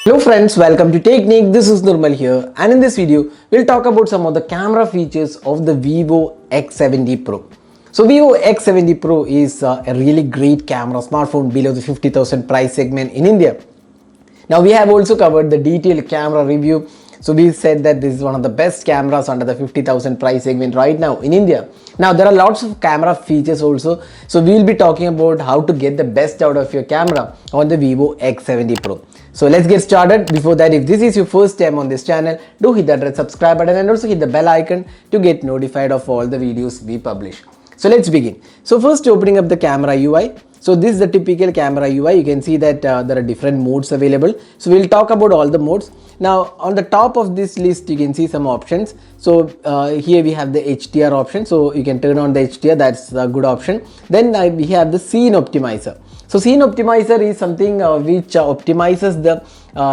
Hello friends, welcome to Technique. This is Nirmal here, and in this video we'll talk about some of the camera features of the Vivo X70 Pro. So Vivo X70 Pro is a really great camera smartphone below the 50,000 price segment in India. Now we have also covered the detailed camera review. So we said that this is one of the best cameras under the 50,000 price segment right now in India. Now there are lots of camera features also. So we will be talking about how to get the best out of your camera on the Vivo X70 Pro. So let's get started. Before that, if this is your first time on this channel, do hit that red subscribe button and also hit the bell icon to get notified of all the videos we publish. So let's begin. So first, opening up the camera UI. So this is the typical camera UI. You can see that there are different modes available. So we'll talk about all the modes. Now on the top of this list you can see some options. So here we have the HDR option, so you can turn on the HDR. That's a good option. Then we have the scene optimizer. So scene optimizer is something which optimizes the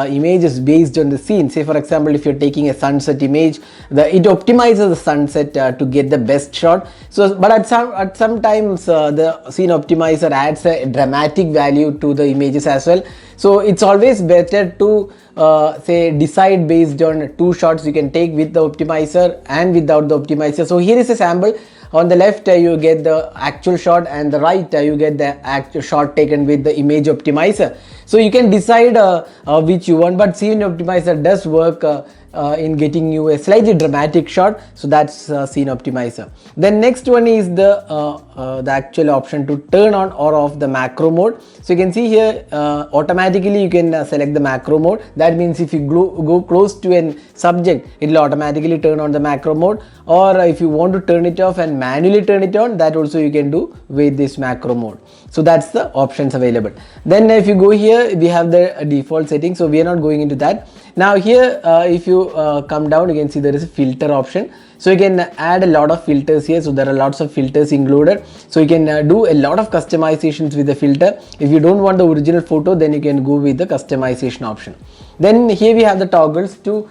images based on the scene. Say for example, if you're taking a sunset image, it optimizes the sunset to get the best shot. So but at some times the scene optimizer adds a dramatic value to the images as well. So it's always better to say decide based on two shots you can take with the optimizer and without the optimizer. So here is a sample. On the left you get the actual shot, and the right you get the actual shot taken with the image optimizer. So you can decide which you want, but scene optimizer does work in getting you a slightly dramatic shot. So that's scene optimizer. Then next one is the actual option to turn on or off the macro mode. So you can see here automatically you can select the macro mode. That means if you go close to a subject, it will automatically turn on the macro mode, or if you want to turn it off and manually turn it on, that also you can do with this macro mode. So that's the options available. Then if you go here, we have the default settings, so we are not going into that. Now here if you come down, you can see there is a filter option. So you can add a lot of filters here. So there are lots of filters included. So you can do a lot of customizations with the filter. If you don't want the original photo, then you can go with the customization option. Then here we have the toggles to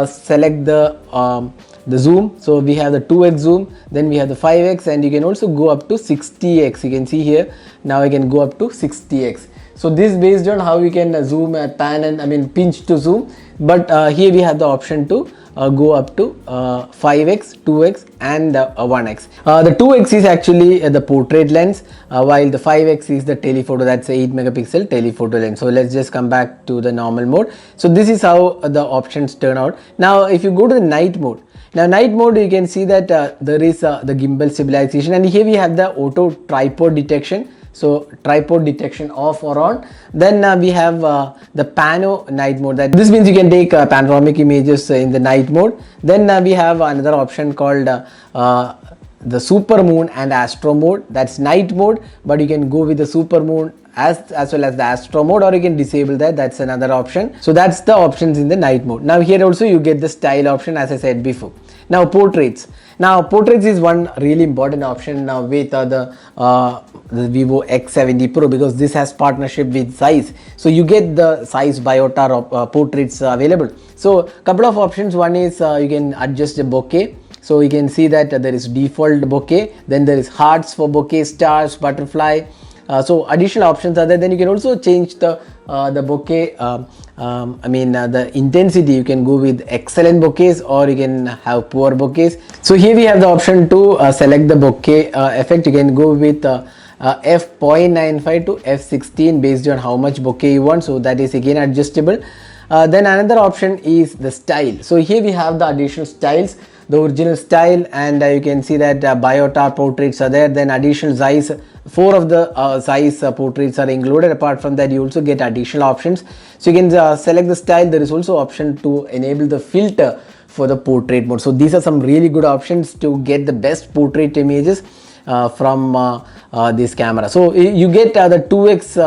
select the zoom. So we have the 2x zoom, then we have the 5x, and you can also go up to 60x. You can see here, now I can go up to 60x. So this is based on how you can zoom, pan, and pinch to zoom. But here we have the option to go up to 5x, 2x and 1x. The 2x is actually the portrait lens, while the 5x is the telephoto. That's a 8 megapixel telephoto lens. So let's just come back to the normal mode. So this is how the options turn out. Now if you go to the night mode, you can see that there is the gimbal stabilization, and here we have the auto tripod detection. So tripod detection off or on. Then we have the pano night mode. This means you can take panoramic images in the night mode. Then we have another option called the super moon and astro mode. That's night mode, but you can go with the super moon as well as the astro mode, or you can disable that. That's another option. So that's the options in the night mode. Now here also you get the style option, as I said before. Now portraits. Now portraits is one really important option now with the Vivo X70 Pro, because this has partnership with Zeiss. So you get the Zeiss Biotar portraits available. So couple of options. One is you can adjust the bokeh. So you can see that there is default bokeh, then there is hearts for bokeh, stars, butterfly. So additional options are there. Then you can also change the bokeh, the intensity. You can go with excellent bokehs, or you can have poor bokehs. So here we have the option to select the bokeh effect. You can go with f.95 to f16 based on how much bokeh you want. So that is again adjustable. Then another option is the style. So here we have the additional styles, the original style, and you can see that Biotar portraits are there. Then additional Zeiss, 4 of the Zeiss portraits are included. Apart from that, you also get additional options. So you can select the style. There is also option to enable the filter for the portrait mode. So these are some really good options to get the best portrait images from this camera. So you get the 2x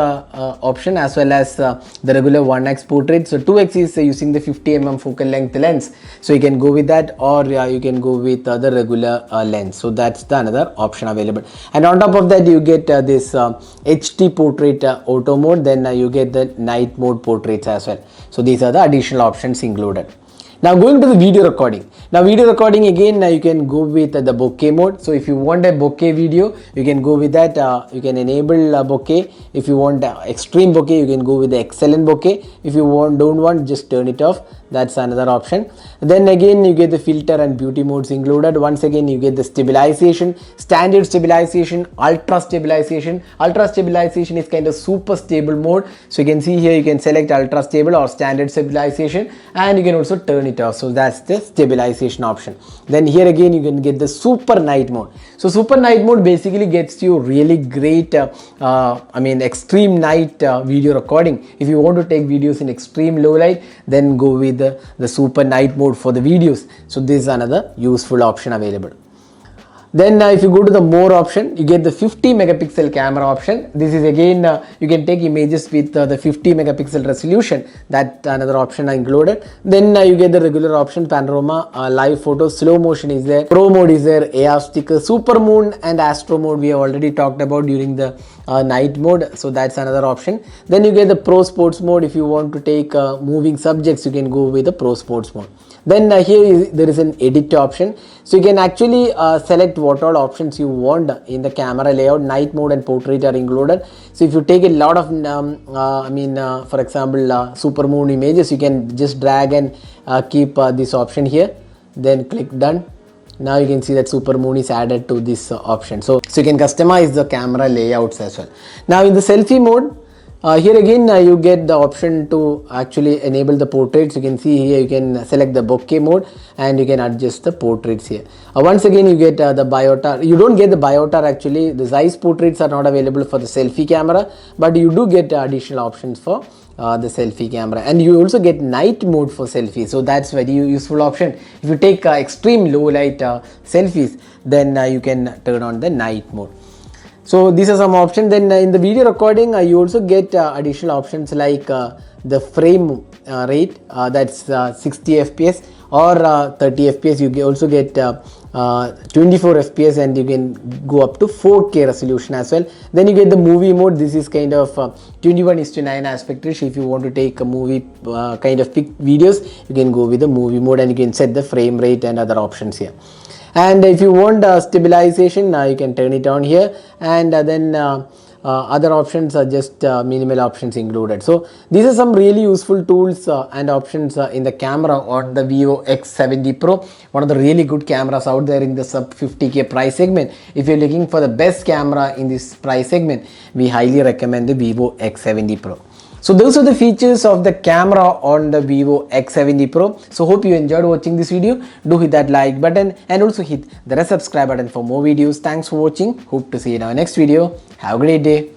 option as well as the regular 1x portrait. So 2x is using the 50mm focal length lens, so you can go with that, or you can go with the regular lens. So that's the another option available. And on top of that, you get this HD portrait auto mode. Then you get the night mode portraits as well. So these are the additional options included. Now going to the video recording. Now video recording again, you can go with the bokeh mode. So if you want a bokeh video, you can go with that. You can enable bokeh. If you want extreme bokeh, you can go with the excellent bokeh. If you don't want, just turn it off. That's another option. Then again you get the filter and beauty modes included. Once again you get the stabilization, standard stabilization, ultra stabilization. Ultra stabilization is kind of super stable mode. So you can see here, you can select ultra stable or standard stabilization, and you can also turn it off. So that's the stabilization option. Then here again you can get the super night mode. So super night mode basically gets you really great extreme night video recording. If you want to take videos in extreme low light, then go with the super night mode for the videos. So this is another useful option available. Then if you go to the more option, you get the 50 megapixel camera option. This is again you can take images with the 50 megapixel resolution. That another option included. Then you get the regular option, panorama, live photo, slow motion is there, pro mode is there, AR sticker, super moon and astro mode we have already talked about during the night mode. So that's another option. Then you get the pro sports mode. If you want to take moving subjects, you can go with the pro sports mode. Then there is an edit option. So you can actually select what all options you want in the camera layout. Night mode and portrait are included. So if you take a lot of for example super moon images, you can just drag and keep this option here, then click done. Now you can see that super moon is added to this option. So you can customize the camera layouts as well. Now in the selfie mode, here again you get the option to actually enable the portraits. You can see here you can select the bokeh mode and you can adjust the portraits here. Once again you get the Biotar. You don't get the Biotar actually. The Zeiss portraits are not available for the selfie camera, but you do get additional options for the selfie camera, and you also get night mode for selfie. So that's very useful option. If you take extreme low light selfies, then you can turn on the night mode. So these are some options. Then in the video recording, you also get additional options like the frame rate, that's 60 fps or 30 fps. You also get 24 fps, and you can go up to 4K resolution as well. Then you get the movie mode. This is kind of 21:9 aspect ratio. If you want to take a movie kind of pic videos, you can go with the movie mode, and you can set the frame rate and other options here. And if you want stabilization, you can turn it on here, and then other options are just minimal options included. So these are some really useful tools and options in the camera on the Vivo X70 Pro, one of the really good cameras out there in the sub 50k price segment. If you're looking for the best camera in this price segment, we highly recommend the Vivo X70 Pro. So those are the features of the camera on the Vivo X70 Pro. So hope you enjoyed watching this video. Do hit that like button and also hit the subscribe button for more videos. Thanks for watching. Hope to see you in our next video. Have a great day.